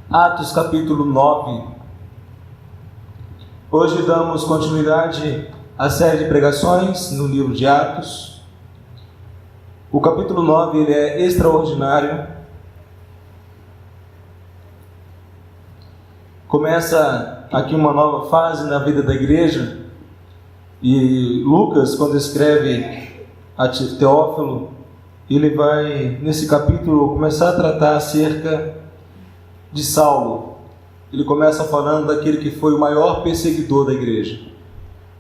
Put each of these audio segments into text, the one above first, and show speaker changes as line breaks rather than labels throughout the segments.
Atos capítulo 9. Hoje damos continuidade à série de pregações no livro de Atos. O capítulo 9 ele é extraordinário. Começa aqui uma nova fase na vida da igreja. E Lucas, quando escreve a Teófilo, ele vai, nesse capítulo, começar a tratar acerca de Saulo. Ele começa falando daquele que foi o maior perseguidor da igreja,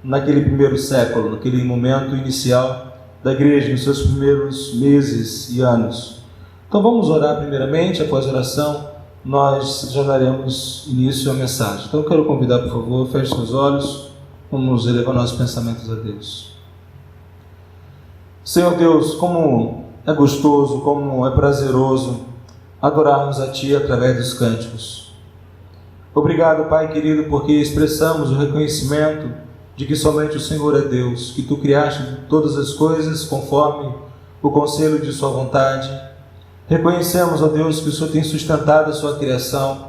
naquele primeiro século, naquele momento inicial da igreja, nos seus primeiros meses e anos. Então vamos orar primeiramente, após a oração, nós já daremos início à mensagem. Então eu quero convidar, por favor, feche seus olhos, vamos elevar nossos pensamentos a Deus. Senhor Deus, como é gostoso, como é prazeroso adorarmos a Ti através dos cânticos. Obrigado, Pai querido, porque expressamos o reconhecimento de que somente o Senhor é Deus, que Tu criaste todas as coisas conforme o conselho de Sua vontade. Reconhecemos, ó Deus, que o Senhor tem sustentado a Sua criação.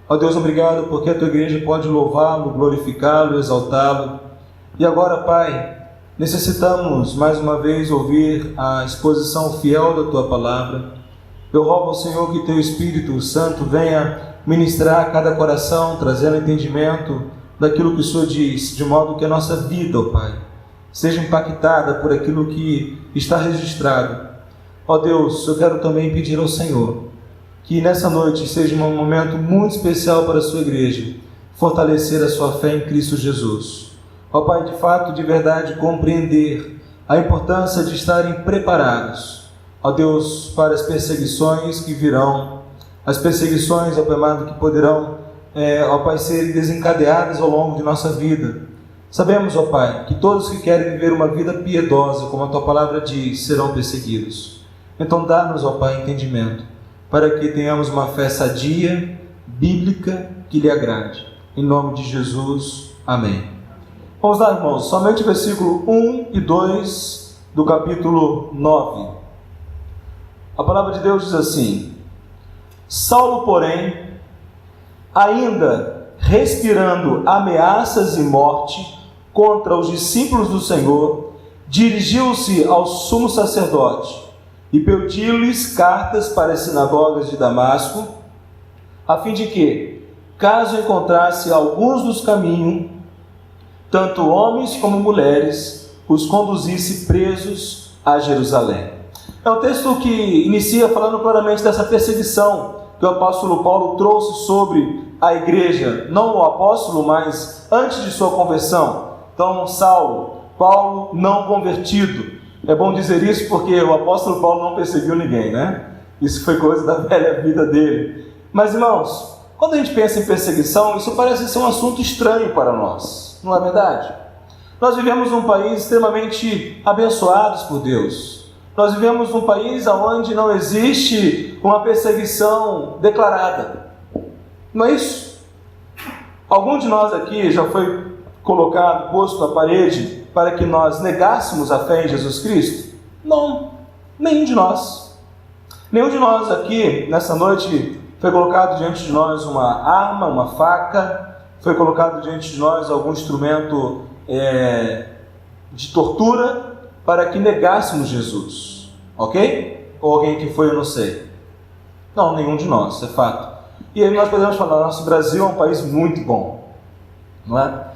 Ó Deus, obrigado porque a Tua igreja pode louvá-lo, glorificá-lo, exaltá-lo. E agora, Pai, necessitamos mais uma vez ouvir a exposição fiel da Tua palavra. Eu rogo ao Senhor que Teu Espírito Santo venha ministrar a cada coração, trazendo entendimento daquilo que o Senhor diz, de modo que a nossa vida, ó Pai, seja impactada por aquilo que está registrado. Ó Deus, eu quero também pedir ao Senhor que nessa noite seja um momento muito especial para a Sua igreja, fortalecer a sua fé em Cristo Jesus. Ó Pai, de fato, de verdade, compreender a importância de estarem preparados, ó Deus, para as perseguições que virão, as perseguições, ó Pai amado, que poderão, ó Pai, serem desencadeadas ao longo de nossa vida. Sabemos, ó Pai, que todos que querem viver uma vida piedosa, como a Tua palavra diz, serão perseguidos. Então dá-nos, ó Pai, entendimento, para que tenhamos uma fé sadia, bíblica, que lhe agrade. Em nome de Jesus, amém. Vamos lá, irmãos, somente o versículo 1 e 2 do capítulo 9. A palavra de Deus diz assim: Saulo, porém, ainda respirando ameaças e morte contra os discípulos do Senhor, dirigiu-se ao sumo sacerdote e pediu-lhes cartas para as sinagogas de Damasco, a fim de que, caso encontrasse alguns dos caminhos, tanto homens como mulheres, os conduzisse presos a Jerusalém. É um texto que inicia falando claramente dessa perseguição que o apóstolo Paulo trouxe sobre a igreja, não o apóstolo, mas antes de sua conversão. Então, Paulo não convertido. É bom dizer isso porque o apóstolo Paulo não perseguiu ninguém, né? Isso foi coisa da velha vida dele. Mas, irmãos, quando a gente pensa em perseguição, isso parece ser um assunto estranho para nós, não é verdade? Nós vivemos num país extremamente abençoados por Deus. Nós vivemos num país onde não existe uma perseguição declarada. Não é isso? Algum de nós aqui já foi colocado, posto à parede para que nós negássemos a fé em Jesus Cristo? Não, nenhum de nós. Nenhum de nós aqui, nessa noite, foi colocado diante de nós uma arma, uma faca, foi colocado diante de nós algum instrumento de tortura para que negássemos Jesus, ok? Ou alguém que foi, eu não sei. Não, nenhum de nós, é fato. E aí nós podemos falar, nosso Brasil é um país muito bom, não é?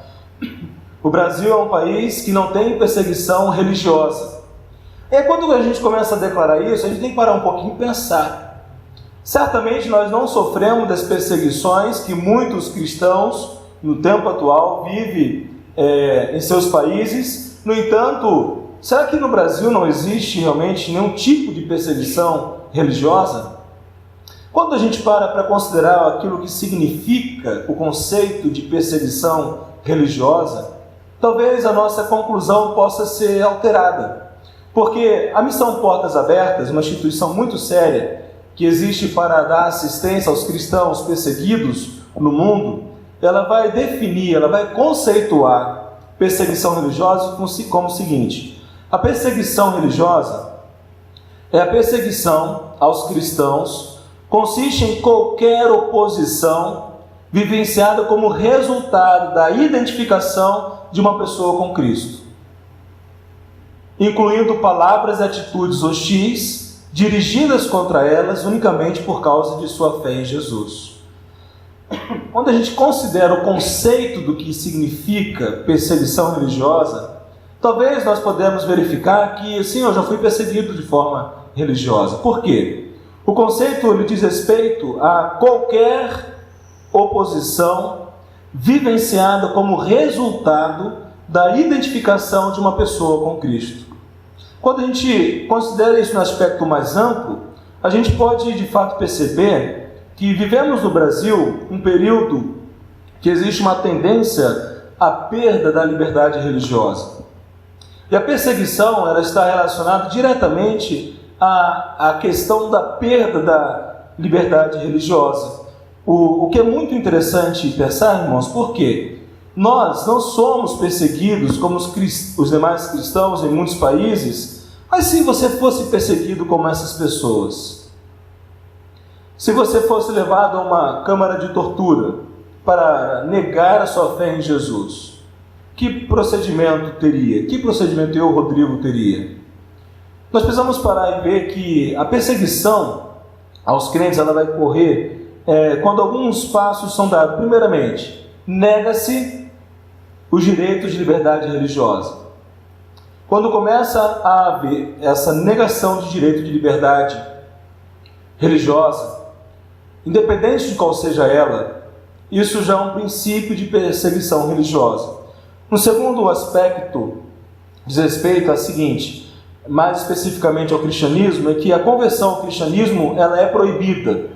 O Brasil é um país que não tem perseguição religiosa. E aí, quando a gente começa a declarar isso, a gente tem que parar um pouquinho e pensar. Certamente nós não sofremos das perseguições que muitos cristãos, no tempo atual, vivem em seus países. No entanto, será que no Brasil não existe realmente nenhum tipo de perseguição religiosa? Quando a gente para considerar aquilo que significa o conceito de perseguição religiosa, talvez a nossa conclusão possa ser alterada. Porque a Missão Portas Abertas, uma instituição muito séria, que existe para dar assistência aos cristãos perseguidos no mundo, ela vai definir, ela vai conceituar perseguição religiosa como o seguinte: a perseguição religiosa é a perseguição aos cristãos consiste em qualquer oposição vivenciada como resultado da identificação de uma pessoa com Cristo, incluindo palavras e atitudes hostis dirigidas contra elas unicamente por causa de sua fé em Jesus. Quando a gente considera o conceito do que significa perseguição religiosa, talvez nós podemos verificar que, sim, eu já fui perseguido de forma religiosa. Por quê? O conceito ele diz respeito a qualquer oposição vivenciada como resultado da identificação de uma pessoa com Cristo. Quando a gente considera isso no aspecto mais amplo, a gente pode de fato perceber que vivemos no Brasil um período que existe uma tendência à perda da liberdade religiosa. E a perseguição ela está relacionada diretamente à questão da perda da liberdade religiosa. O que é muito interessante pensar, irmãos, por quê? Nós não somos perseguidos como os demais cristãos em muitos países, mas se você fosse perseguido como essas pessoas, se você fosse levado a uma câmara de tortura para negar a sua fé em Jesus, que procedimento teria? Que procedimento eu, Rodrigo, teria? Nós precisamos parar e ver que a perseguição aos crentes ela vai ocorrer quando alguns passos são dados. Primeiramente, nega-se os direitos de liberdade religiosa. Quando começa a haver essa negação de direito de liberdade religiosa, independente de qual seja ela, isso já é um princípio de perseguição religiosa. Um segundo aspecto diz respeito ao seguinte, mais especificamente ao cristianismo, é que a conversão ao cristianismo ela é proibida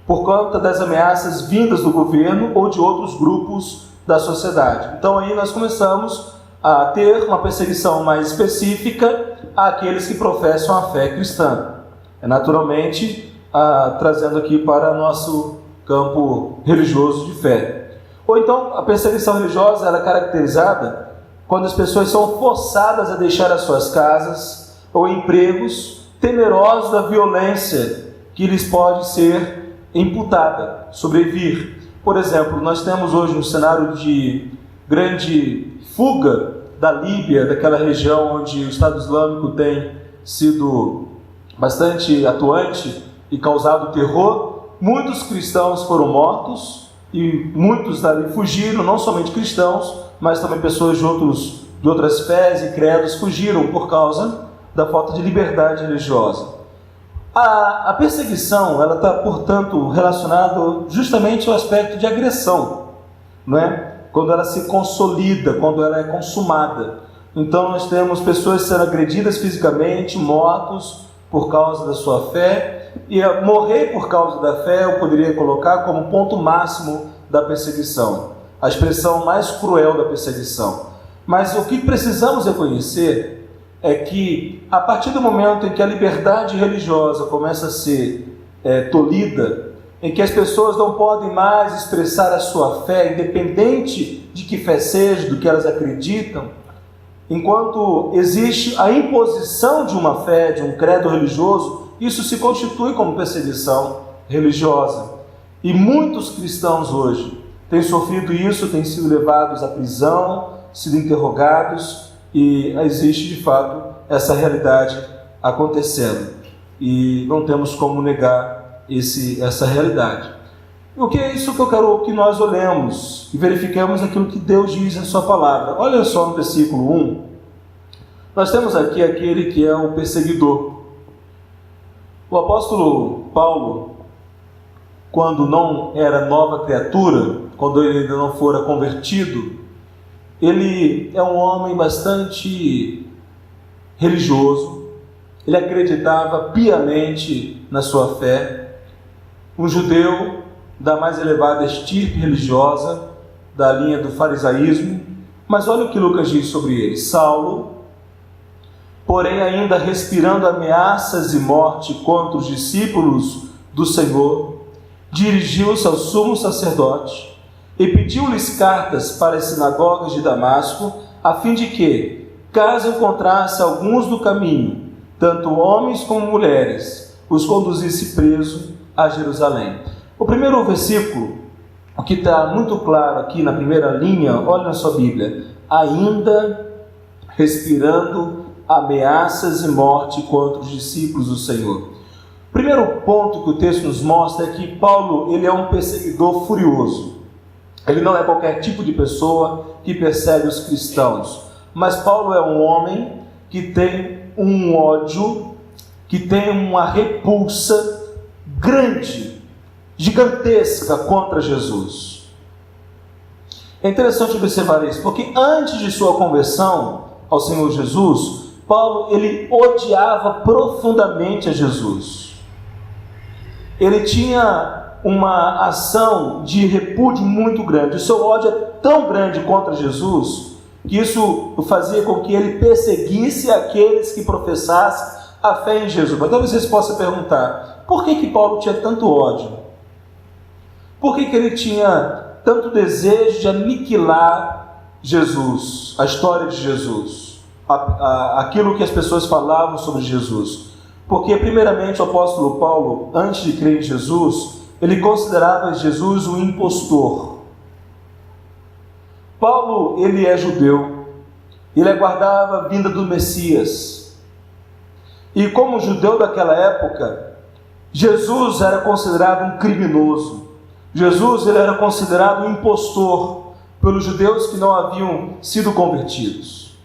por conta das ameaças vindas do governo ou de outros grupos da sociedade. Então aí nós começamos a ter uma perseguição mais específica àqueles que professam a fé cristã. Naturalmente, trazendo aqui para nosso campo religioso de fé. Ou então, a perseguição religiosa ela é caracterizada quando as pessoas são forçadas a deixar as suas casas ou empregos, temerosos da violência que lhes pode ser imputada, sobrevir. Por exemplo, nós temos hoje um cenário de grande fuga da Líbia, daquela região onde o Estado Islâmico tem sido bastante atuante e causado terror. Muitos cristãos foram mortos e muitos dali fugiram, não somente cristãos, mas também pessoas de outras fés e credos fugiram por causa da falta de liberdade religiosa. A perseguição ela está, portanto, relacionada justamente ao aspecto de agressão, não é? Quando ela se consolida, quando ela é consumada. Então nós temos pessoas sendo agredidas fisicamente, mortos por causa da sua fé, e morrer por causa da fé eu poderia colocar como ponto máximo da perseguição, a expressão mais cruel da perseguição. Mas o que precisamos reconhecer é que a partir do momento em que a liberdade religiosa começa a ser tolhida, em que as pessoas não podem mais expressar a sua fé, independente de que fé seja, do que elas acreditam, enquanto existe a imposição de uma fé, de um credo religioso, isso se constitui como perseguição religiosa. E muitos cristãos hoje têm sofrido isso, têm sido levados à prisão, sido interrogados, e existe de fato essa realidade acontecendo. E não temos como negar essa realidade. O que é isso que eu quero que nós olhemos e verifiquemos aquilo que Deus diz em sua palavra? Olha só no versículo 1, nós temos aqui aquele que é o perseguidor. O apóstolo Paulo, quando não era nova criatura, quando ele ainda não fora convertido, ele é um homem bastante religioso, ele acreditava piamente na sua fé, um judeu da mais elevada estirpe religiosa, da linha do farisaísmo. Mas olha o que Lucas diz sobre ele. Saulo, porém ainda respirando ameaças e morte contra os discípulos do Senhor, dirigiu-se ao sumo sacerdote e pediu-lhes cartas para as sinagogas de Damasco, a fim de que, caso encontrasse alguns do caminho, tanto homens como mulheres, os conduzisse preso a Jerusalém. O primeiro versículo, o que está muito claro aqui na primeira linha, olha na sua Bíblia: ainda respirando ameaças e morte contra os discípulos do Senhor. O primeiro ponto que o texto nos mostra é que Paulo, ele é um perseguidor furioso. Ele não é qualquer tipo de pessoa que persegue os cristãos, mas Paulo é um homem que tem um ódio, que tem uma repulsa grande, gigantesca contra Jesus. É interessante observar isso, porque antes de sua conversão ao Senhor Jesus, Paulo, ele odiava profundamente a Jesus. Ele tinha uma ação de repúdio muito grande. O seu ódio é tão grande contra Jesus, que isso fazia com que ele perseguisse aqueles que professassem a fé em Jesus. Mas talvez vocês possam perguntar: por que Paulo tinha tanto ódio? Por que ele tinha tanto desejo de aniquilar Jesus, a história de Jesus, aquilo que as pessoas falavam sobre Jesus? Porque, primeiramente, o apóstolo Paulo, antes de crer em Jesus, ele considerava Jesus um impostor. Paulo, ele é judeu, ele aguardava a vinda do Messias. E como judeu daquela época, Jesus era considerado um criminoso. Jesus, ele era considerado um impostor pelos judeus que não haviam sido convertidos.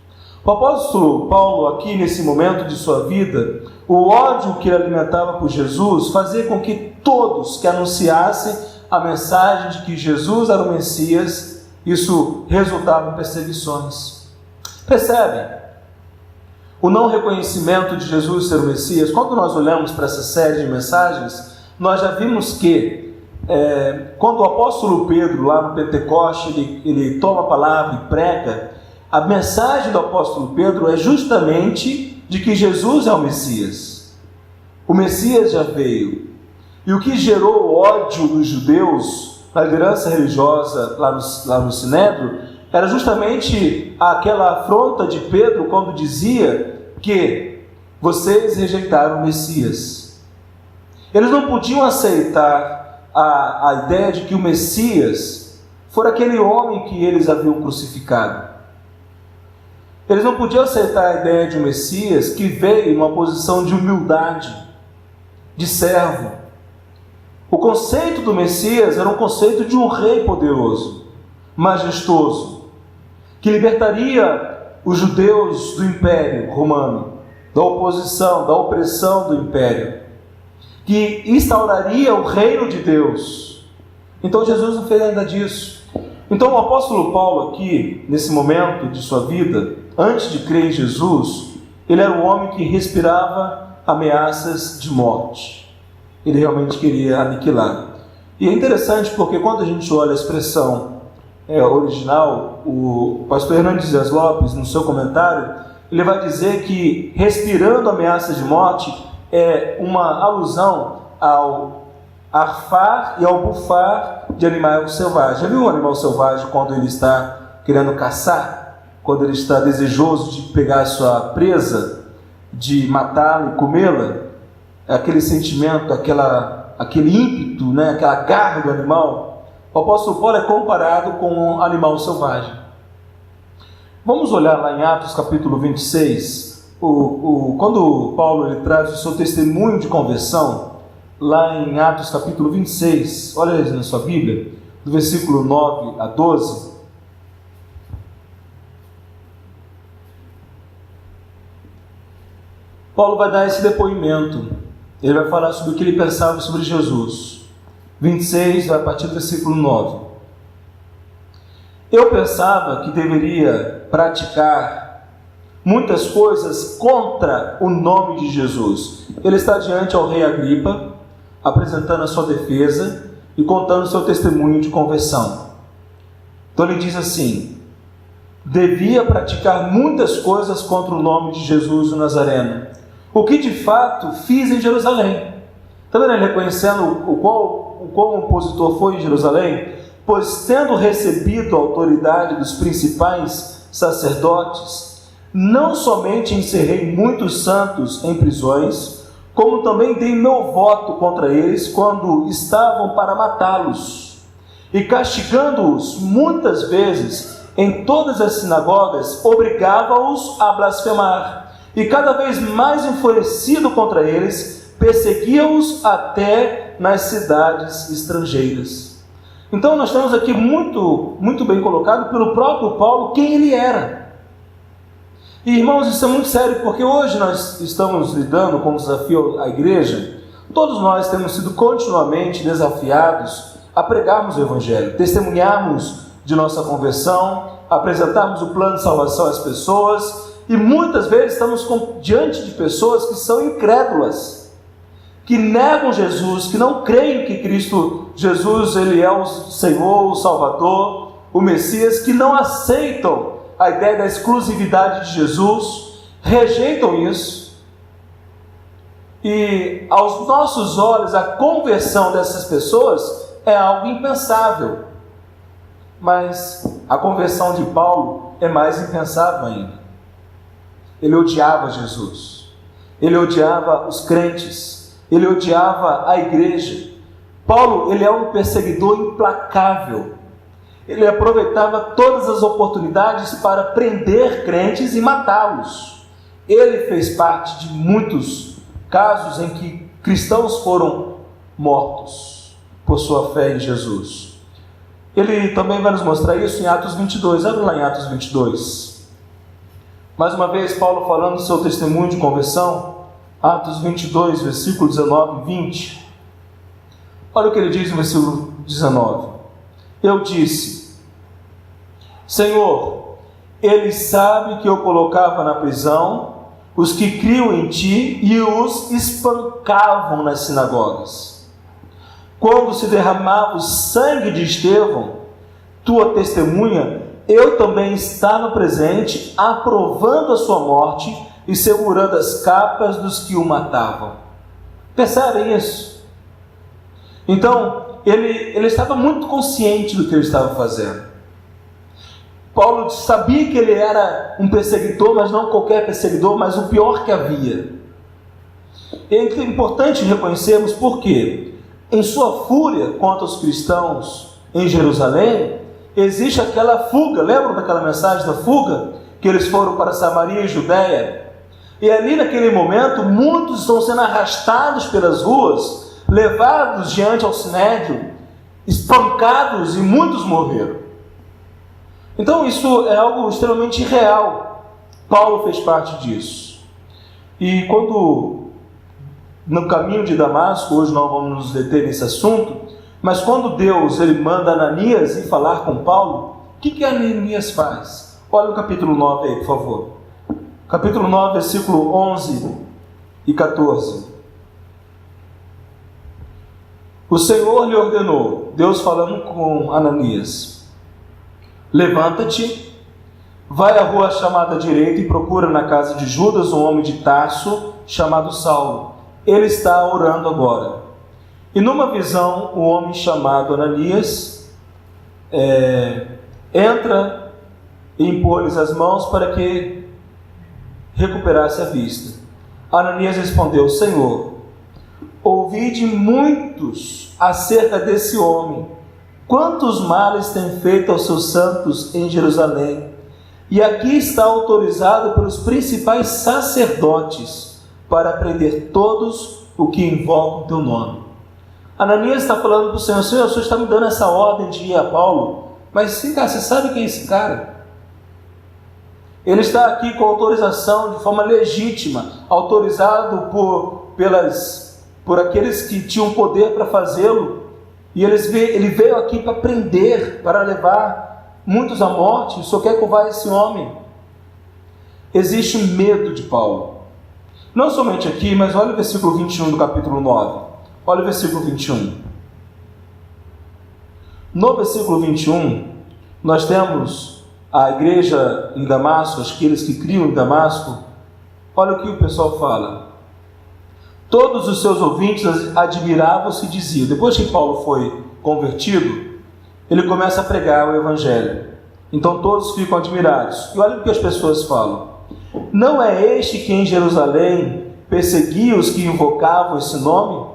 O apóstolo Paulo, aqui nesse momento de sua vida, o ódio que ele alimentava por Jesus fazia com que todos que anunciassem a mensagem de que Jesus era o Messias, isso resultava em perseguições. Percebem? O não reconhecimento de Jesus ser o Messias. Quando nós olhamos para essa série de mensagens, nós já vimos que quando o apóstolo Pedro, lá no Pentecoste, ele toma a palavra e prega, a mensagem do apóstolo Pedro é justamente de que Jesus é o Messias. O Messias já veio. E o que gerou ódio dos judeus, na liderança religiosa lá no Sinédrio, era justamente aquela afronta de Pedro quando dizia que vocês rejeitaram o Messias. Eles não podiam aceitar a ideia de que o Messias fora aquele homem que eles haviam crucificado. Eles não podiam aceitar a ideia de um Messias que veio em uma posição de humildade, de servo. O conceito do Messias era um conceito de um rei poderoso, majestoso, que libertaria os judeus do Império Romano, da oposição, da opressão do Império, que instauraria o reino de Deus. Então Jesus não fez nada disso. Então o apóstolo Paulo aqui, nesse momento de sua vida, antes de crer em Jesus, ele era um homem que respirava ameaças de morte. Ele realmente queria aniquilar. E é interessante porque quando a gente olha a expressão original, o pastor Hernandes Dias Lopes, no seu comentário, ele vai dizer que respirando ameaças de morte é uma alusão ao arfar e ao bufar de animal selvagem. Já viu um animal selvagem quando ele está querendo caçar? Quando ele está desejoso de pegar a sua presa, de matá-la e comê-la? É aquele sentimento, aquele ímpeto, né? Aquela garra do animal. O apóstolo Paulo é comparado com um animal selvagem. Vamos olhar lá em Atos capítulo 26, quando Paulo ele traz o seu testemunho de conversão, lá em Atos capítulo 26, olha aí na sua Bíblia, do versículo 9 a 12. Paulo vai dar esse depoimento, ele vai falar sobre o que ele pensava sobre Jesus. 26, vai a partir do versículo 9. Eu pensava que deveria praticar muitas coisas contra o nome de Jesus. Ele está diante ao rei Agripa, apresentando a sua defesa e contando o seu testemunho de conversão. Então ele diz assim: devia praticar muitas coisas contra o nome de Jesus o Nazareno, o que de fato fiz em Jerusalém. Está vendo ele reconhecendo o qual opositor foi em Jerusalém? Pois tendo recebido a autoridade dos principais sacerdotes, não somente encerrei muitos santos em prisões, como também dei meu voto contra eles quando estavam para matá-los. E castigando-os muitas vezes em todas as sinagogas, obrigava-os a blasfemar. E cada vez mais enfurecido contra eles, perseguia-os até nas cidades estrangeiras. Então nós temos aqui muito bem colocado pelo próprio Paulo quem ele era. E irmãos, isso é muito sério, porque hoje nós estamos lidando com o desafio à igreja. Todos nós temos sido continuamente desafiados a pregarmos o Evangelho, testemunharmos de nossa conversão, apresentarmos o plano de salvação às pessoas, e muitas vezes estamos diante de pessoas que são incrédulas, que negam Jesus, que não creem que Cristo Jesus ele é o Senhor, o Salvador, o Messias, que não aceitam a ideia da exclusividade de Jesus, rejeitam isso. E aos nossos olhos a conversão dessas pessoas é algo impensável. Mas a conversão de Paulo é mais impensável ainda. Ele odiava Jesus, ele odiava os crentes, ele odiava a igreja. Paulo, ele é um perseguidor implacável. Ele aproveitava todas as oportunidades para prender crentes e matá-los. Ele fez parte de muitos casos em que cristãos foram mortos por sua fé em Jesus. Ele também vai nos mostrar isso em Atos 22. Abre lá em Atos 22. Mais uma vez, Paulo falando do seu testemunho de conversão. Atos 22, versículo 19 e 20. Olha o que ele diz no versículo 19. Eu disse: Senhor, ele sabe que eu colocava na prisão os que criam em ti e os espancavam nas sinagogas. Quando se derramava o sangue de Estevão, tua testemunha, eu também estava presente, aprovando a sua morte e segurando as capas dos que o matavam. Percebem isso? Então, ele estava muito consciente do que ele estava fazendo. Paulo sabia que ele era um perseguidor, mas não qualquer perseguidor, mas o pior que havia. É importante reconhecermos porque, em sua fúria contra os cristãos em Jerusalém, existe aquela fuga. Lembram daquela mensagem da fuga? Que eles foram para Samaria e Judéia. E ali naquele momento, muitos estão sendo arrastados pelas ruas, levados diante ao sinédrio, espancados, e muitos morreram. Então isso é algo extremamente real. Paulo fez parte disso. E quando, no caminho de Damasco, hoje não vamos nos deter nesse assunto, mas quando Deus ele manda Ananias ir falar com Paulo, o que Ananias faz? Olha o capítulo 9 aí, por favor. Capítulo 9, versículo 11 e 14. O Senhor lhe ordenou, Deus falando com Ananias: levanta-te, vai à rua chamada direita e procura na casa de Judas um homem de Tarso chamado Saulo. Ele está orando agora. E numa visão, um homem chamado Ananias entra e impôs-lhes as mãos para que recuperasse a vista. Ananias respondeu: Senhor, ouvi de muitos acerca desse homem, quantos males tem feito aos seus santos em Jerusalém, e aqui está autorizado pelos principais sacerdotes para prender todos o que invocam o teu nome. Ananias está falando para o Senhor: Senhor, o Senhor está me dando essa ordem de ir a Paulo, mas sim, cara, você sabe quem é esse cara? Ele está aqui com autorização de forma legítima, autorizado por aqueles que tinham poder para fazê-lo, e ele veio aqui para prender, para levar muitos à morte. O Senhor quer curvar esse homem. Existe medo de Paulo, não somente aqui, mas olha o versículo 21 do capítulo 9. Olha o versículo 21. No versículo 21, nós temos a igreja em Damasco, aqueles que criam em Damasco. Olha o que o pessoal fala. Todos os seus ouvintes admiravam-se e diziam, depois que Paulo foi convertido, ele começa a pregar o Evangelho. Então todos ficam admirados. E olha o que as pessoas falam. Não é este que em Jerusalém perseguia os que invocavam esse nome?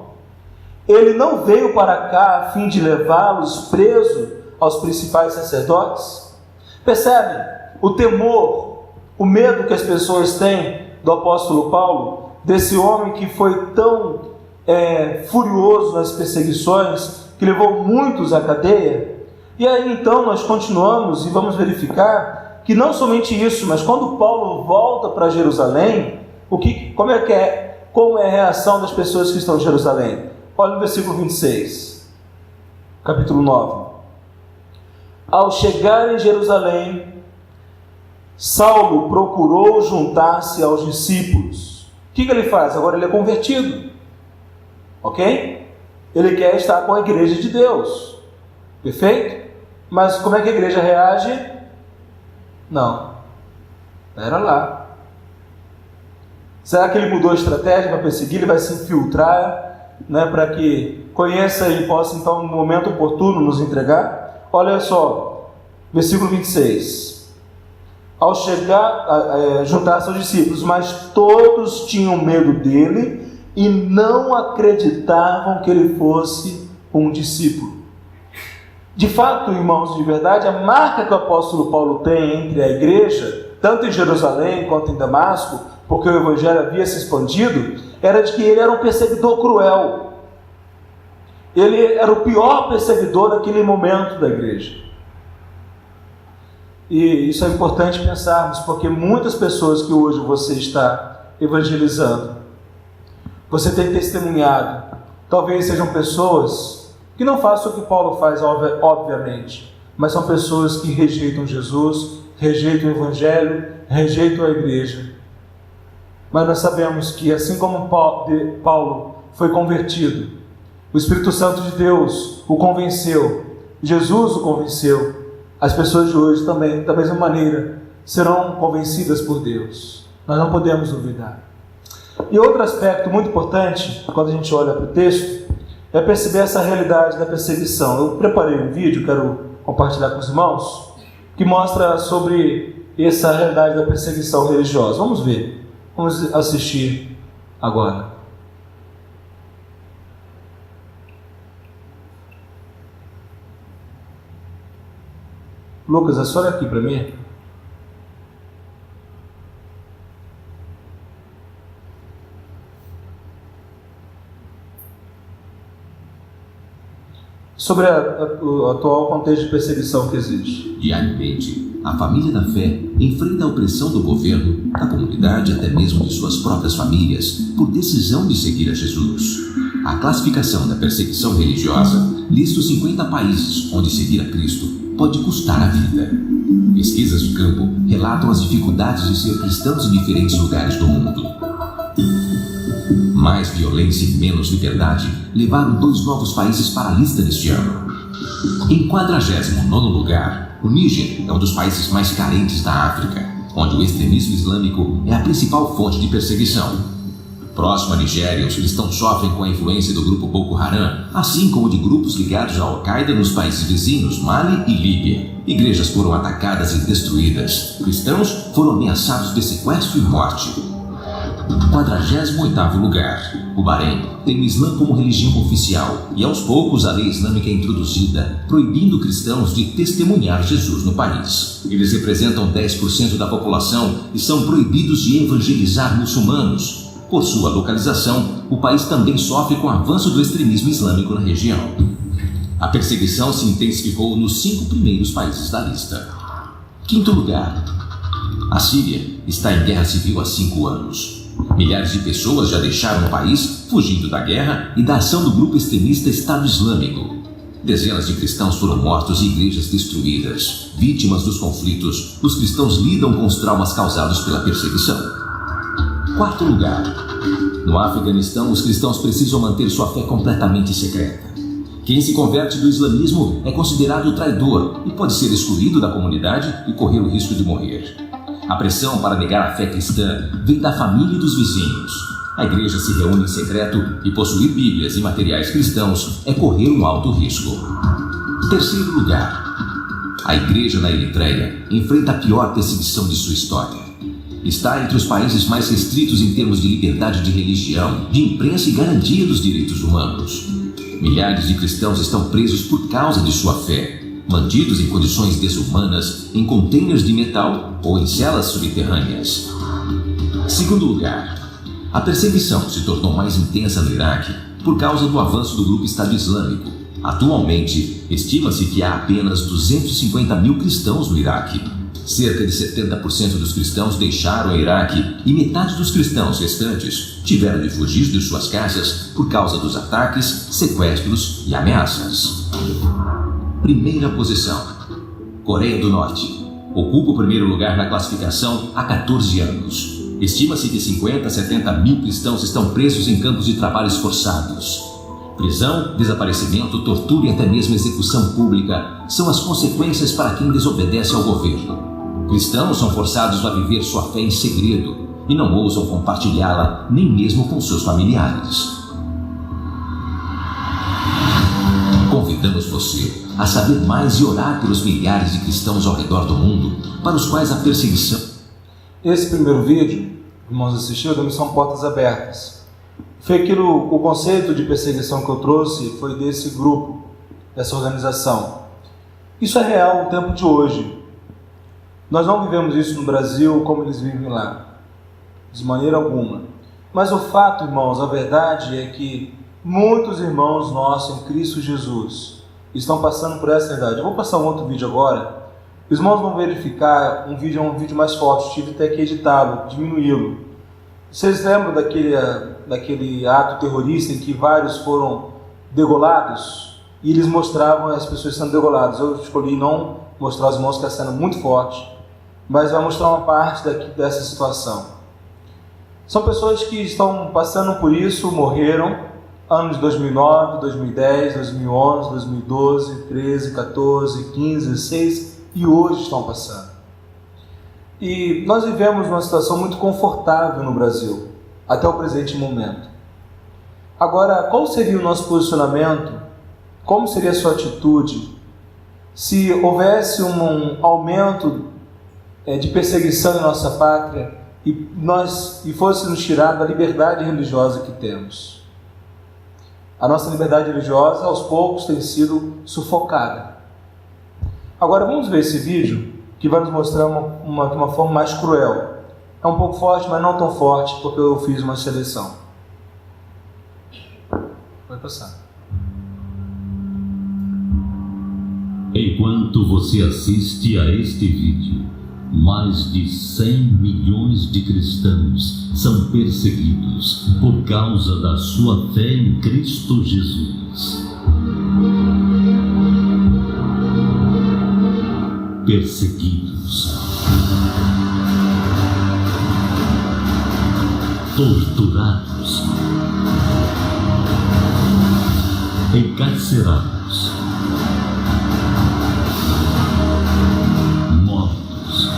Ele não veio para cá a fim de levá-los presos aos principais sacerdotes? Percebem o temor, o medo que as pessoas têm do apóstolo Paulo, desse homem que foi tão furioso nas perseguições, que levou muitos à cadeia? E aí então nós continuamos e vamos verificar que não somente isso, mas quando Paulo volta para Jerusalém, como é a reação das pessoas que estão em Jerusalém? Olha no versículo 26, capítulo 9. Ao chegar em Jerusalém, Saulo procurou juntar-se aos discípulos. O que ele faz? Agora ele é convertido, ok? Ele quer estar com a igreja de Deus, perfeito? Mas como é que a igreja reage? Não, era lá. Será que ele mudou a estratégia para perseguir? Ele vai se infiltrar, para que conheça e possa então no momento oportuno nos entregar? Olha só, versículo 26. Ao chegar, juntar-se aos discípulos, mas todos tinham medo dele e não acreditavam que ele fosse um discípulo. De fato, irmãos, de verdade, a marca que o apóstolo Paulo tem entre a igreja, tanto em Jerusalém quanto em Damasco, porque o evangelho havia se expandido, era de que ele era um perseguidor cruel. Ele era o pior perseguidor naquele momento da igreja. E isso é importante pensarmos, porque muitas pessoas que hoje você está evangelizando, você tem testemunhado, talvez sejam pessoas que não façam o que Paulo faz, obviamente, mas são pessoas que rejeitam Jesus, rejeitam o evangelho, rejeitam a igreja. Mas nós sabemos que assim como Paulo foi convertido, o Espírito Santo de Deus o convenceu, Jesus o convenceu, as pessoas de hoje também, da mesma maneira, serão convencidas por Deus. Nós não podemos duvidar. E outro aspecto muito importante, quando a gente olha para o texto, é perceber essa realidade da perseguição. Eu preparei um vídeo, quero compartilhar com os irmãos, que mostra sobre essa realidade da perseguição religiosa. Vamos ver, vamos assistir agora. Lucas, é só olha aqui para mim. Sobre o atual contexto de perseguição que existe.
Diariamente, a família da fé enfrenta a opressão do governo, da comunidade, até mesmo de suas próprias famílias, por decisão de seguir a Jesus. A classificação da perseguição religiosa lista os 50 países onde seguir a Cristo pode custar a vida. Pesquisas de campo relatam as dificuldades de ser cristãos em diferentes lugares do mundo. Mais violência e menos liberdade levaram 2 novos países para a lista deste ano. Em 49º lugar, o Níger é um dos países mais carentes da África, onde o extremismo islâmico é a principal fonte de perseguição. Próximo à Nigéria, os cristãos sofrem com a influência do grupo Boko Haram, assim como de grupos ligados à Al-Qaeda nos países vizinhos Mali e Líbia. Igrejas foram atacadas e destruídas. Cristãos foram ameaçados de sequestro e morte. 48º lugar. O Bahrein tem o Islã como religião oficial e aos poucos a lei islâmica é introduzida, proibindo cristãos de testemunhar Jesus no país. Eles representam 10% da população e são proibidos de evangelizar muçulmanos. Por sua localização, o país também sofre com o avanço do extremismo islâmico na região. A perseguição se intensificou nos 5 primeiros países da lista. 5º lugar. A Síria está em guerra civil há 5 anos. Milhares de pessoas já deixaram o país, fugindo da guerra e da ação do grupo extremista Estado Islâmico. Dezenas de cristãos foram mortos e igrejas destruídas. Vítimas dos conflitos, os cristãos lidam com os traumas causados pela perseguição. 4º lugar. No Afeganistão, os cristãos precisam manter sua fé completamente secreta. Quem se converte do islamismo é considerado traidor e pode ser excluído da comunidade e correr o risco de morrer. A pressão para negar a fé cristã vem da família e dos vizinhos. A igreja se reúne em secreto e possuir bíblias e materiais cristãos é correr um alto risco. 3º lugar. A igreja na Eritreia enfrenta a pior perseguição de sua história. está entre os países mais restritos em termos de liberdade de religião, de imprensa e garantia dos direitos humanos. Milhares de cristãos estão presos por causa de sua fé, mantidos em condições desumanas, em contêineres de metal ou em celas subterrâneas. Segundo lugar, a perseguição se tornou mais intensa no Iraque por causa do avanço do grupo Estado Islâmico. Atualmente, estima-se que há apenas 250 mil cristãos no Iraque. Cerca de 70% dos cristãos deixaram o Iraque e metade dos cristãos restantes tiveram de fugir de suas casas por causa dos ataques, sequestros e ameaças. Primeira posição. Coreia do Norte. Ocupa o primeiro lugar na classificação há 14 anos. Estima-se que 50 a 70 mil cristãos estão presos em campos de trabalhos forçados. Prisão, desaparecimento, tortura e até mesmo execução pública são as consequências para quem desobedece ao governo. Cristãos são forçados a viver sua fé em segredo e não ousam compartilhá-la nem mesmo com seus familiares. Convidamos você a saber mais e orar pelos milhares de cristãos ao redor do mundo para os quais a perseguição...
Esse primeiro vídeo, irmãos, assistiu da Missão Portas Abertas. Foi o conceito de perseguição que eu trouxe foi desse grupo, dessa organização. Isso é real no tempo de hoje. Nós não vivemos isso no Brasil como eles vivem lá, de maneira alguma. Mas o fato, irmãos, a verdade é que muitos irmãos nossos em Cristo Jesus estão passando por essa verdade. Eu vou passar um outro vídeo agora. Os irmãos vão verificar, um vídeo mais forte, tive até que editá-lo, diminuí-lo. Vocês lembram daquele ato terrorista em que vários foram degolados? E eles mostravam as pessoas sendo degoladas. Eu escolhi não mostrar os irmãos, que é cena muito forte, mas vai mostrar uma parte dessa situação. São pessoas que estão passando por isso, morreram, anos de 2009, 2010, 2011, 2012, 13, 14, 15, 16, e hoje estão passando. E nós vivemos uma situação muito confortável no Brasil, até o presente momento. Agora, qual seria o nosso posicionamento? Como seria a sua atitude se houvesse um aumento de perseguição em nossa pátria e fôssemos tirados da liberdade religiosa que temos? A nossa liberdade religiosa, aos poucos, tem sido sufocada. Agora vamos ver esse vídeo que vai nos mostrar uma forma mais cruel. É um pouco forte, mas não tão forte, porque eu fiz uma seleção. Vai passar.
Enquanto você assiste a este vídeo, mais de 100 milhões de cristãos são perseguidos por causa da sua fé em Cristo Jesus. Perseguidos, torturados, encarcerados, mortos.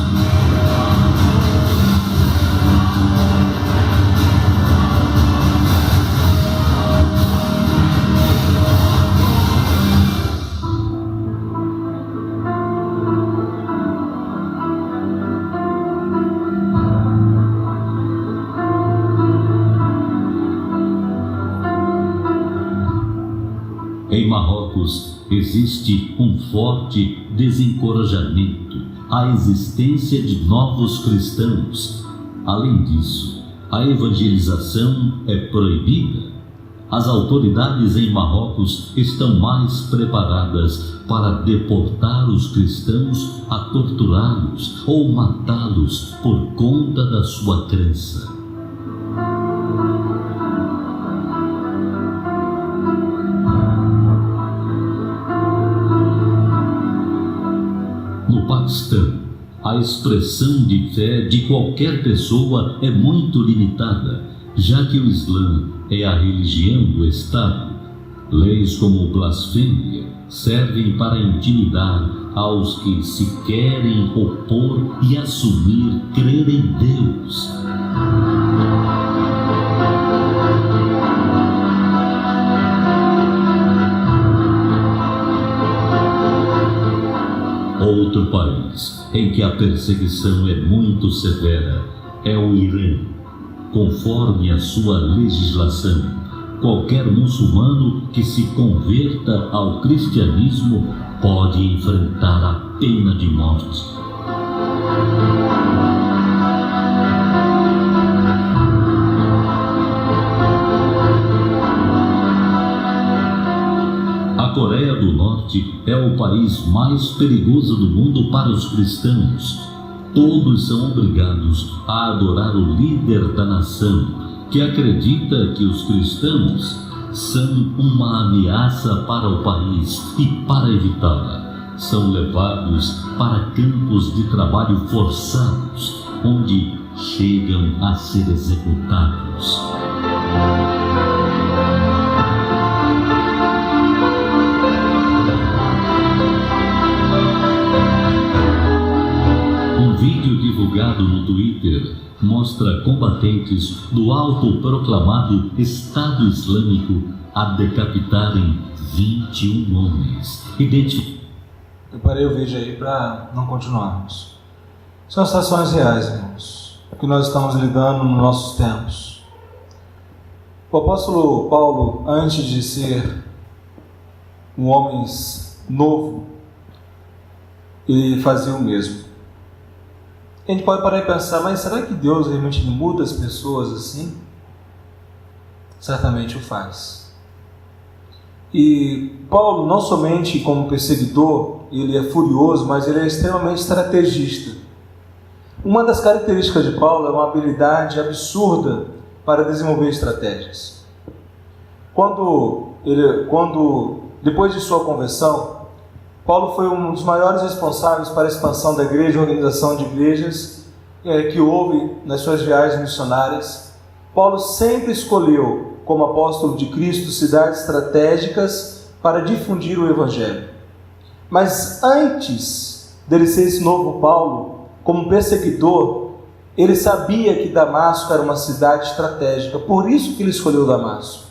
Em Marrocos existe um forte desencorajamento à existência de novos cristãos. Além disso, a evangelização é proibida. As autoridades em Marrocos estão mais preparadas para deportar os cristãos a torturá-los ou matá-los por conta da sua crença. No Paquistão, a expressão de fé de qualquer pessoa é muito limitada, já que o Islã é a religião do Estado. Leis como blasfêmia servem para intimidar aos que se querem opor e assumir crer em Deus. Outro país em que a perseguição é muito severa é o Irã. Conforme a sua legislação, qualquer muçulmano que se converta ao cristianismo pode enfrentar a pena de morte. A Coreia do Norte é o país mais perigoso do mundo para os cristãos. Todos são obrigados a adorar o líder da nação, que acredita que os cristãos são uma ameaça para o país e, para evitá-la, são levados para campos de trabalho forçados, onde chegam a ser executados. Um vídeo divulgado no Twitter mostra combatentes do autoproclamado Estado Islâmico a decapitarem 21 homens.
Eu parei o vídeo aí para não continuarmos. São situações reais, irmãos, que nós estamos lidando nos nossos tempos. O apóstolo Paulo, antes de ser um homem novo, ele fazia o mesmo. A gente pode parar e pensar, mas será que Deus realmente muda as pessoas assim? Certamente o faz. E Paulo, não somente como perseguidor, ele é furioso, mas ele é extremamente estrategista. Uma das características de Paulo é uma habilidade absurda para desenvolver estratégias. Depois de sua conversão, Paulo foi um dos maiores responsáveis para a expansão da igreja e organização de igrejas que houve nas suas viagens missionárias. Paulo sempre escolheu, como apóstolo de Cristo, cidades estratégicas para difundir o Evangelho. Mas antes dele ser esse novo Paulo, como perseguidor, ele sabia que Damasco era uma cidade estratégica, por isso que ele escolheu Damasco.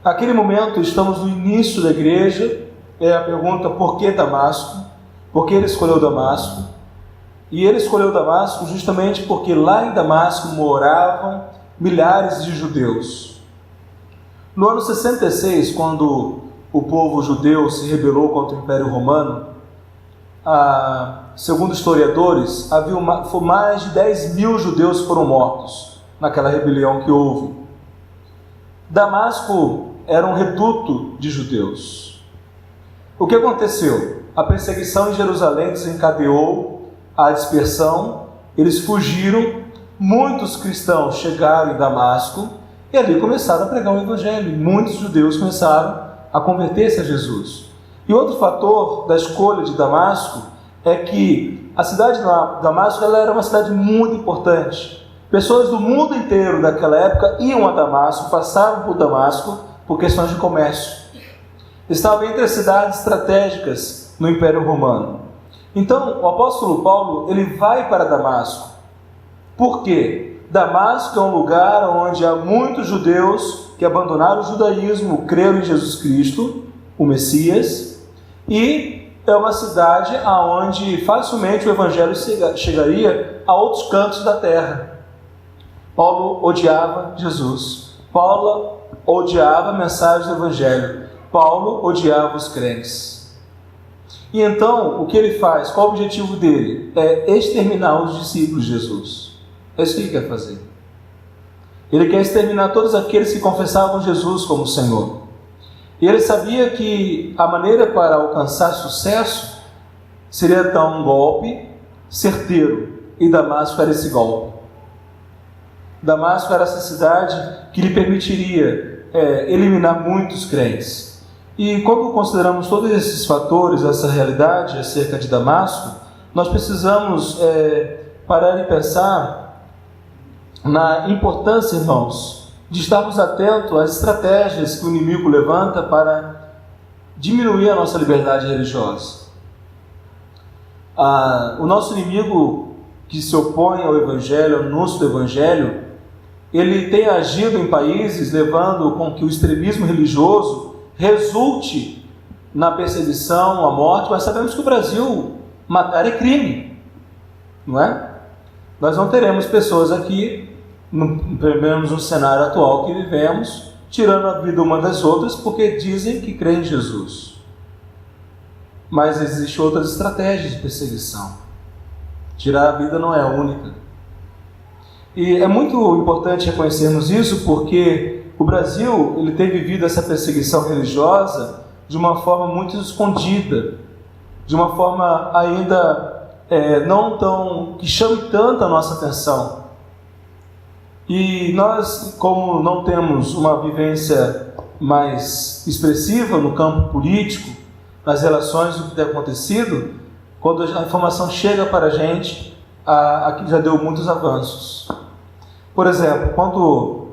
Naquele momento, estamos no início da igreja. A pergunta, por que Damasco? Por que ele escolheu Damasco? E ele escolheu Damasco justamente porque lá em Damasco moravam milhares de judeus. No ano 66, quando o povo judeu se rebelou contra o Império Romano, segundo historiadores, mais de 10 mil judeus foram mortos naquela rebelião que houve. Damasco era um reduto de judeus. O que aconteceu? A perseguição em Jerusalém desencadeou a dispersão, eles fugiram, muitos cristãos chegaram em Damasco e ali começaram a pregar o Evangelho. Muitos judeus começaram a converter-se a Jesus. E outro fator da escolha de Damasco é que a cidade de Damasco ela era uma cidade muito importante. Pessoas do mundo inteiro daquela época iam a Damasco, passavam por Damasco por questões de comércio. Estava entre as cidades estratégicas no Império Romano. Então, o apóstolo Paulo, ele vai para Damasco. Por quê? Damasco é um lugar onde há muitos judeus que abandonaram o judaísmo, creram em Jesus Cristo, o Messias, e é uma cidade onde facilmente o evangelho chegaria a outros cantos da terra. Paulo odiava Jesus. Paulo odiava a mensagem do evangelho. Paulo odiava os crentes. E então, o que ele faz? Qual o objetivo dele? É exterminar os discípulos de Jesus. É isso que ele quer fazer. Ele quer exterminar todos aqueles que confessavam Jesus como Senhor. E ele sabia que a maneira para alcançar sucesso seria dar um golpe certeiro. E Damasco era esse golpe. Damasco era essa cidade que lhe permitiria eliminar muitos crentes. E quando consideramos todos esses fatores, essa realidade acerca de Damasco, nós precisamos parar e pensar na importância, irmãos, de estarmos atentos às estratégias que o inimigo levanta para diminuir a nossa liberdade religiosa. O nosso inimigo que se opõe ao Evangelho, ao anúncio do Evangelho, ele tem agido em países levando com que o extremismo religioso resulte na perseguição, a morte, mas sabemos que o Brasil matar é crime, não é? Nós não teremos pessoas aqui, pelo menos no cenário atual que vivemos, tirando a vida uma das outras porque dizem que creem em Jesus. Mas existem outras estratégias de perseguição. Tirar a vida não é a única. E é muito importante reconhecermos isso porque o Brasil ele tem vivido essa perseguição religiosa de uma forma muito escondida, de uma forma ainda não tão que chame tanto a nossa atenção. E nós, como não temos uma vivência mais expressiva no campo político, nas relações do que tem acontecido, quando a informação chega para a gente, aqui já deu muitos avanços. Por exemplo, quando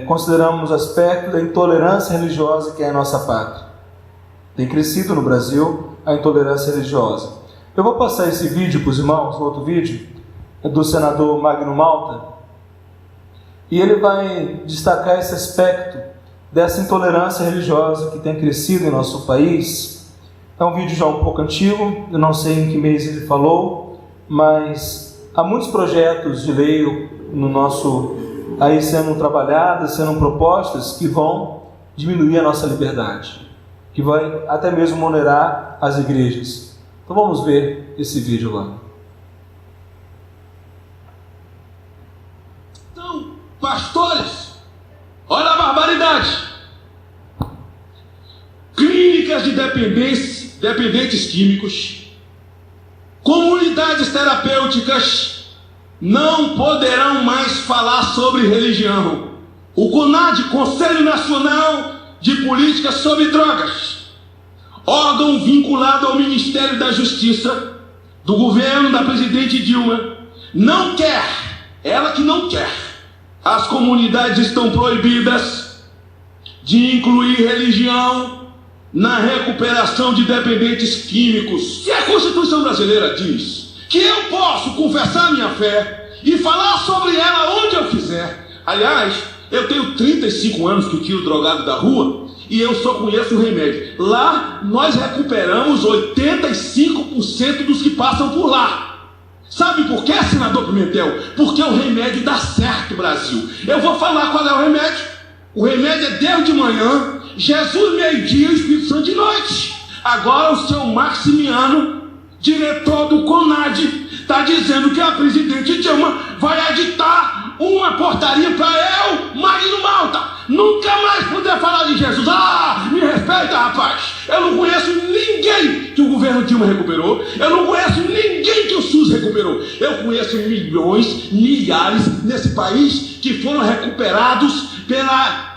consideramos o aspecto da intolerância religiosa que é a nossa pátria, tem crescido no Brasil a intolerância religiosa. Eu vou passar esse vídeo para os irmãos, outro vídeo, do senador Magno Malta, e ele vai destacar esse aspecto dessa intolerância religiosa que tem crescido em nosso país. É um vídeo já um pouco antigo, eu não sei em que mês ele falou, mas há muitos projetos de lei no nosso aí sendo trabalhadas, sendo propostas que vão diminuir a nossa liberdade, que vai até mesmo onerar as igrejas. Então vamos ver esse vídeo lá.
Então, pastores, olha a barbaridade. Clínicas de dependentes químicos, comunidades terapêuticas não poderão mais falar sobre religião. O CONAD, Conselho Nacional de Políticas sobre Drogas, órgão vinculado ao Ministério da Justiça, do governo da presidente Dilma, não quer, ela que não quer. As comunidades estão proibidas de incluir religião na recuperação de dependentes químicos. E a Constituição brasileira diz que eu posso confessar minha fé e falar sobre ela onde eu quiser. Aliás, eu tenho 35 anos que tiro drogado da rua e eu só conheço o remédio. Lá nós recuperamos 85% dos que passam por lá. Sabe por quê, senador Pimentel? Porque o remédio dá certo, Brasil. Eu vou falar qual é o remédio. O remédio é Deus de manhã, Jesus meio-dia e o Espírito Santo de noite. Agora o seu Maximiano, diretor do CONAD, está dizendo que a presidente Dilma vai editar uma portaria para eu, Magno Malta, nunca mais poder falar de Jesus. Me respeita, rapaz. Eu não conheço ninguém que o governo Dilma recuperou. Eu não conheço ninguém que o SUS recuperou. Eu conheço milhões, milhares nesse país que foram recuperados pela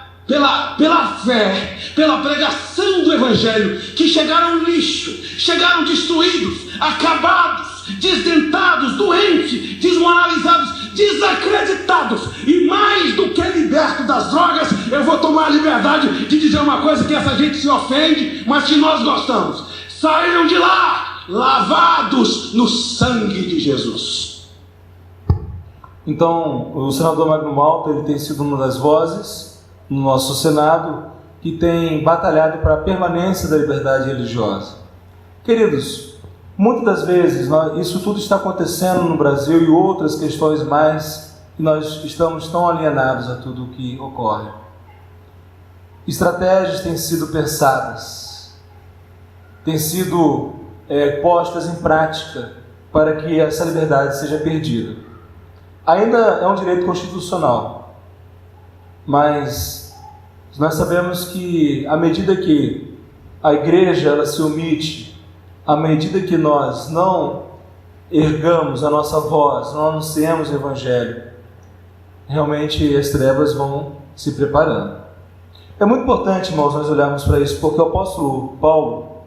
fé, pela pregação do Evangelho, que chegaram no lixo, chegaram destruídos, acabados, desdentados, doentes, desmoralizados, desacreditados. E mais do que libertos das drogas, eu vou tomar a liberdade de dizer uma coisa que essa gente se ofende, mas que nós gostamos. Saíram de lá lavados no sangue de Jesus.
Então, o senador Magno Malta ele tem sido uma das vozes no nosso Senado que tem batalhado para a permanência da liberdade religiosa. Queridos, muitas das vezes isso tudo está acontecendo no Brasil e outras questões mais, e nós estamos tão alienados a tudo o que ocorre. Estratégias têm sido pensadas, têm sido postas em prática para que essa liberdade seja perdida. Ainda é um direito constitucional, mas nós sabemos que à medida que a igreja ela se omite, à medida que nós não ergamos a nossa voz, não anunciamos o Evangelho, realmente as trevas vão se preparando. É muito importante, irmãos, nós olharmos para isso, porque o apóstolo Paulo,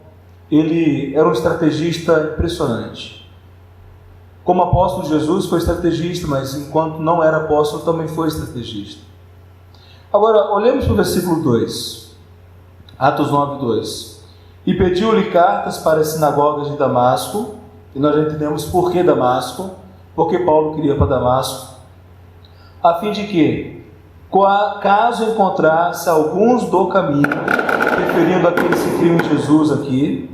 ele era um estrategista impressionante. Como apóstolo, Jesus foi estrategista, mas enquanto não era apóstolo, também foi estrategista. Agora, olhemos para o versículo 2, Atos 9, 2. E pediu-lhe cartas para as sinagogas de Damasco, e nós já entendemos por que Damasco, porque Paulo queria para Damasco, a fim de que, caso encontrasse alguns do caminho, referindo àqueles que criam em Jesus aqui,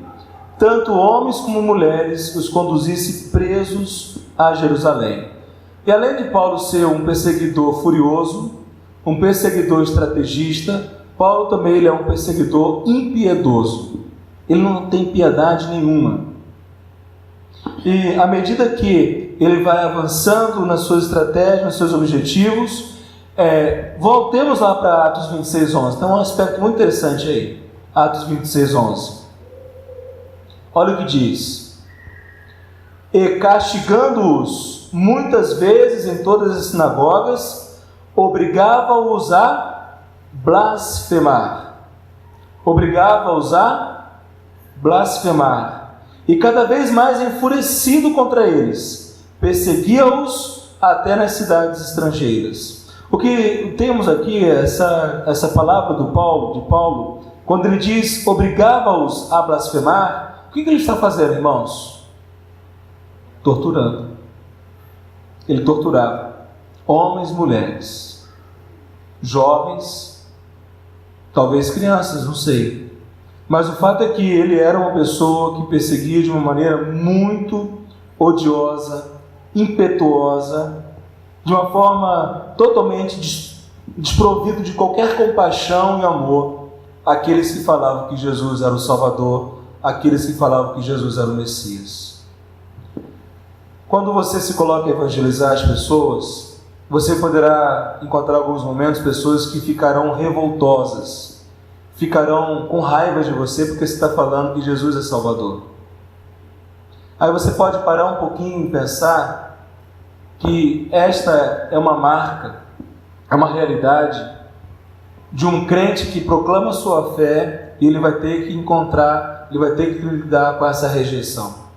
tanto homens como mulheres os conduzisse presos a Jerusalém. E além de Paulo ser um perseguidor furioso, um perseguidor estrategista, Paulo também ele é um perseguidor impiedoso. Ele não tem piedade nenhuma. E à medida que ele vai avançando nas suas estratégias, nos seus objetivos, voltemos lá para Atos 26:11. Tem um aspecto muito interessante aí. Atos 26:11. Olha o que diz. E castigando-os muitas vezes em todas as sinagogas, obrigava-os a blasfemar. Obrigava-os a blasfemar. E cada vez mais enfurecido contra eles, perseguia-os até nas cidades estrangeiras. O que temos aqui é essa palavra de Paulo, quando ele diz obrigava-os a blasfemar. O que ele está fazendo, irmãos? Torturando. Ele torturava homens e mulheres, jovens, talvez crianças, não sei. Mas o fato é que ele era uma pessoa que perseguia de uma maneira muito odiosa, impetuosa, de uma forma totalmente desprovido de qualquer compaixão e amor, aqueles que falavam que Jesus era o Salvador, aqueles que falavam que Jesus era o Messias. Quando você se coloca a evangelizar as pessoas, você poderá encontrar alguns momentos pessoas que ficarão revoltosas, ficarão com raiva de você porque você está falando que Jesus é Salvador. Aí você pode parar um pouquinho e pensar que esta é uma marca, é uma realidade de um crente que proclama sua fé e ele vai ter que lidar com essa rejeição.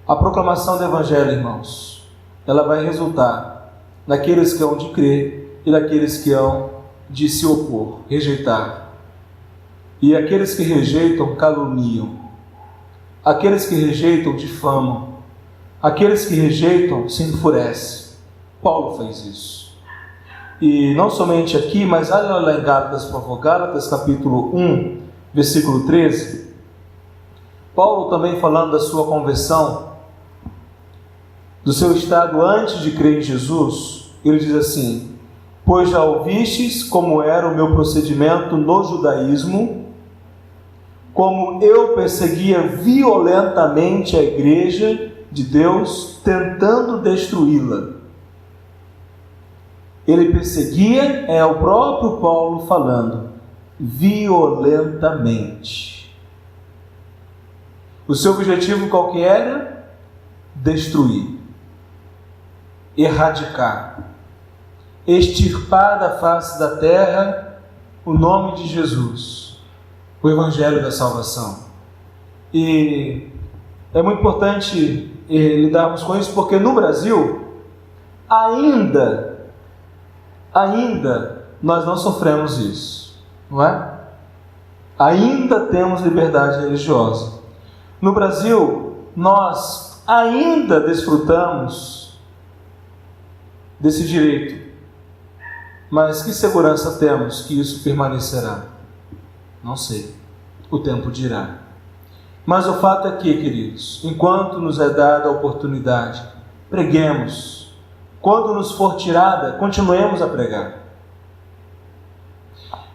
A proclamação do Evangelho, irmãos, ela vai resultar naqueles que hão de crer e naqueles que hão de se opor, rejeitar. E aqueles que rejeitam caluniam. Aqueles que rejeitam difamam. Aqueles que rejeitam se enfurecem. Paulo fez isso. E não somente aqui, mas olha lá em Gálatas, por favor, Gálatas capítulo 1, versículo 13. Paulo também falando da sua conversão, do seu estado antes de crer em Jesus, ele diz assim: pois já ouvistes como era o meu procedimento no judaísmo, como eu perseguia violentamente a igreja de Deus, tentando destruí-la. Ele perseguia, é o próprio Paulo falando, violentamente. O seu objetivo qual que era? Destruir, erradicar, extirpar da face da terra o nome de Jesus, o Evangelho da salvação. E é muito importante lidarmos com isso, porque no Brasil ainda nós não sofremos isso, não é? Ainda temos liberdade religiosa. No Brasil, nós ainda desfrutamos desse direito. Mas que segurança temos que isso permanecerá? Não sei. O tempo dirá. Mas o fato é que, queridos, enquanto nos é dada a oportunidade, preguemos. Quando nos for tirada, continuemos a pregar.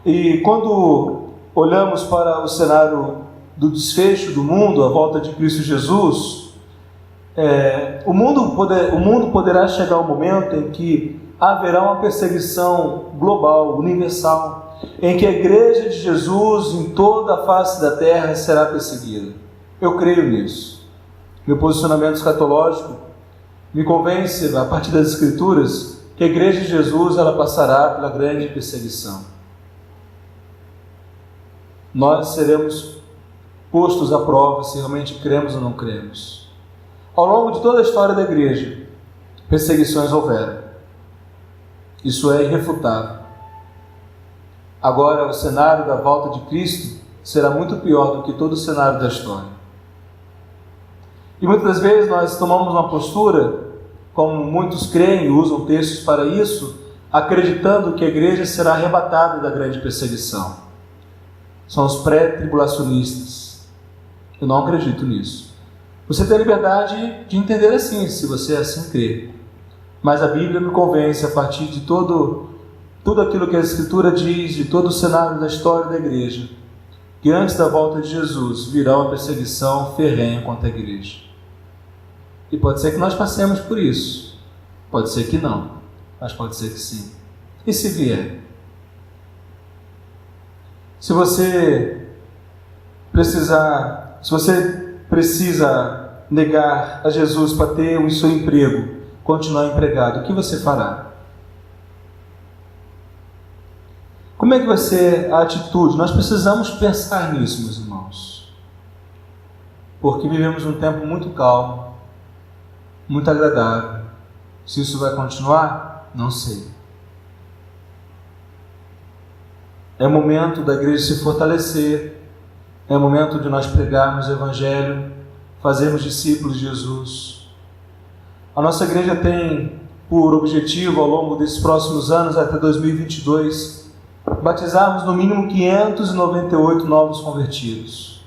E quando olhamos para o cenário do desfecho do mundo, a volta de Cristo Jesus, o mundo poderá chegar ao momento em que haverá uma perseguição global, universal, em que a igreja de Jesus em toda a face da terra será perseguida. Eu creio nisso. Meu posicionamento escatológico me convence, a partir das Escrituras, que a igreja de Jesus ela passará pela grande perseguição. Nós seremos postos à prova se realmente cremos ou não cremos. Ao longo de toda a história da igreja, perseguições houveram. Isso é irrefutável. Agora, o cenário da volta de Cristo será muito pior do que todo o cenário da história. E muitas vezes nós tomamos uma postura, como muitos creem e usam textos para isso, acreditando que a igreja será arrebatada da grande perseguição. São os pré-tribulacionistas. Eu não acredito nisso. Você tem a liberdade de entender assim, se você assim crer. Mas a Bíblia me convence, a partir de tudo aquilo que a Escritura diz, de todo o cenário da história da igreja, que antes da volta de Jesus virá uma perseguição ferrenha contra a igreja. E pode ser que nós passemos por isso, pode ser que não, mas pode ser que sim. E se vier? Se você precisa negar a Jesus para ter o seu emprego, continuar empregado, o que você fará? Como é que vai ser a atitude? Nós precisamos pensar nisso, meus irmãos, porque vivemos um tempo muito calmo, muito agradável. Se isso vai continuar, não sei. É momento da igreja se fortalecer, é momento de nós pregarmos o Evangelho, fazermos discípulos de Jesus. A nossa igreja tem por objetivo, ao longo desses próximos anos, até 2022, batizarmos no mínimo 598 novos convertidos.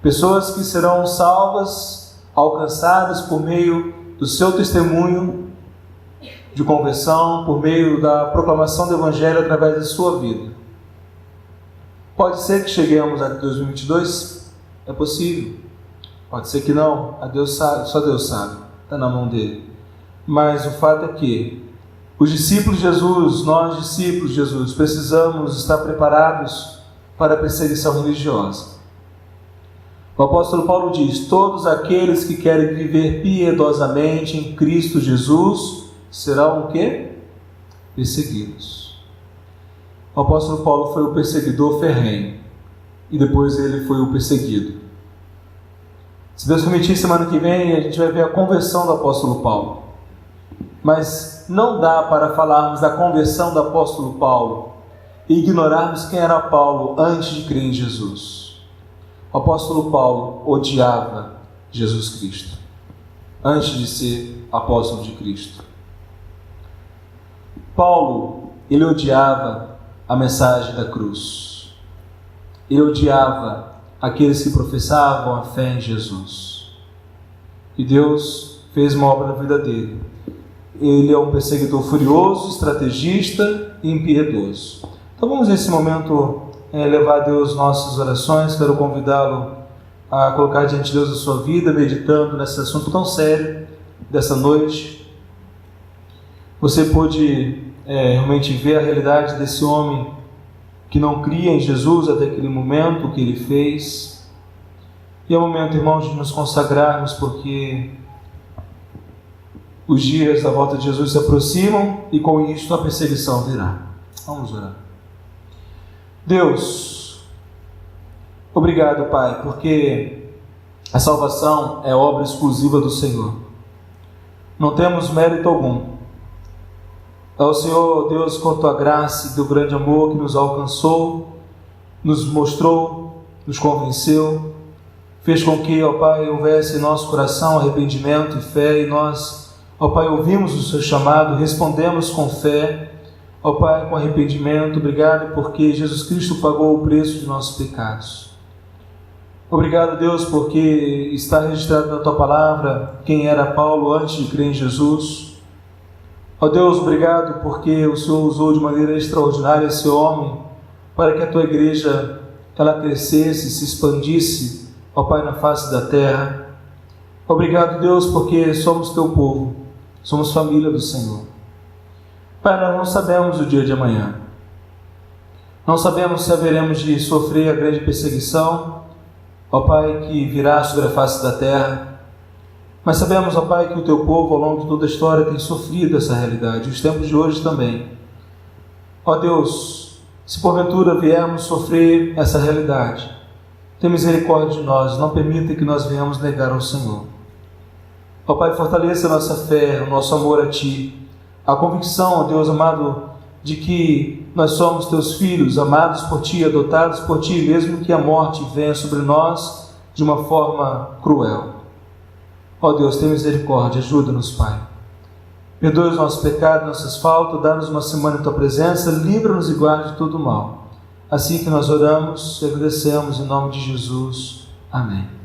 Pessoas que serão salvas, alcançadas por meio do seu testemunho de conversão, por meio da proclamação do Evangelho através da sua vida. Pode ser que cheguemos até 2022? É possível. Pode ser que não. A Deus sabe, só Deus sabe. Está na mão dele. Mas o fato é que os discípulos de Jesus, nós discípulos de Jesus, precisamos estar preparados para a perseguição religiosa. O apóstolo Paulo diz: todos aqueles que querem viver piedosamente em Cristo Jesus serão o quê? Perseguidos. O apóstolo Paulo foi o perseguidor ferrenho e depois ele foi o perseguido. Se Deus permitir, semana que vem a gente vai ver a conversão do apóstolo Paulo. Mas não dá para falarmos da conversão do apóstolo Paulo e ignorarmos quem era Paulo antes de crer em Jesus. O apóstolo Paulo odiava Jesus Cristo antes de ser apóstolo de Cristo. Paulo, ele odiava a mensagem da cruz. Ele odiava aqueles que professavam a fé em Jesus. E Deus fez uma obra na vida dele. Ele é um perseguidor furioso, estrategista e impiedoso. Então vamos nesse momento levar a Deus nossas orações. Quero convidá-lo a colocar diante de Deus a sua vida, meditando nesse assunto tão sério dessa noite. Você pôde realmente ver a realidade desse homem que não cria em Jesus até aquele momento, o que ele fez. E é o momento, irmãos, de nos consagrarmos, porque os dias da volta de Jesus se aproximam e com isto a perseguição virá. Vamos orar. Deus, obrigado, Pai, porque a salvação é obra exclusiva do Senhor. Não temos mérito algum. É o Senhor, Deus, com a tua graça e teu grande amor que nos alcançou, nos mostrou, nos convenceu, fez com que, ó Pai, houvesse em nosso coração arrependimento e fé, e nós, ó Pai, ouvimos o seu chamado, respondemos com fé, ó Pai, com arrependimento. Obrigado porque Jesus Cristo pagou o preço de nossos pecados. Obrigado, Deus, porque está registrado na tua palavra quem era Paulo antes de crer em Jesus. Ó Deus, obrigado porque o Senhor usou de maneira extraordinária esse homem para que a tua igreja ela crescesse, se expandisse, ó Pai, na face da terra. Obrigado, Deus, porque somos teu povo, somos família do Senhor. Pai, nós não sabemos o dia de amanhã. Não sabemos se haveremos de sofrer a grande perseguição, ó Pai, que virá sobre a face da terra. Mas sabemos, ó Pai, que o teu povo, ao longo de toda a história, tem sofrido essa realidade, os tempos de hoje também. Ó Deus, se porventura viermos sofrer essa realidade, tenha misericórdia de nós, não permita que nós venhamos negar ao Senhor. Ó Pai, fortaleça a nossa fé, o nosso amor a Ti, a convicção, ó Deus amado, de que nós somos Teus filhos, amados por Ti, adotados por Ti, mesmo que a morte venha sobre nós de uma forma cruel. Ó Deus, tenha misericórdia, ajuda-nos, Pai. Perdoa os nossos pecados, nossas faltas, dá-nos uma semana em Tua presença, livra-nos e guarde de todo mal. Assim que nós oramos e agradecemos em nome de Jesus. Amém.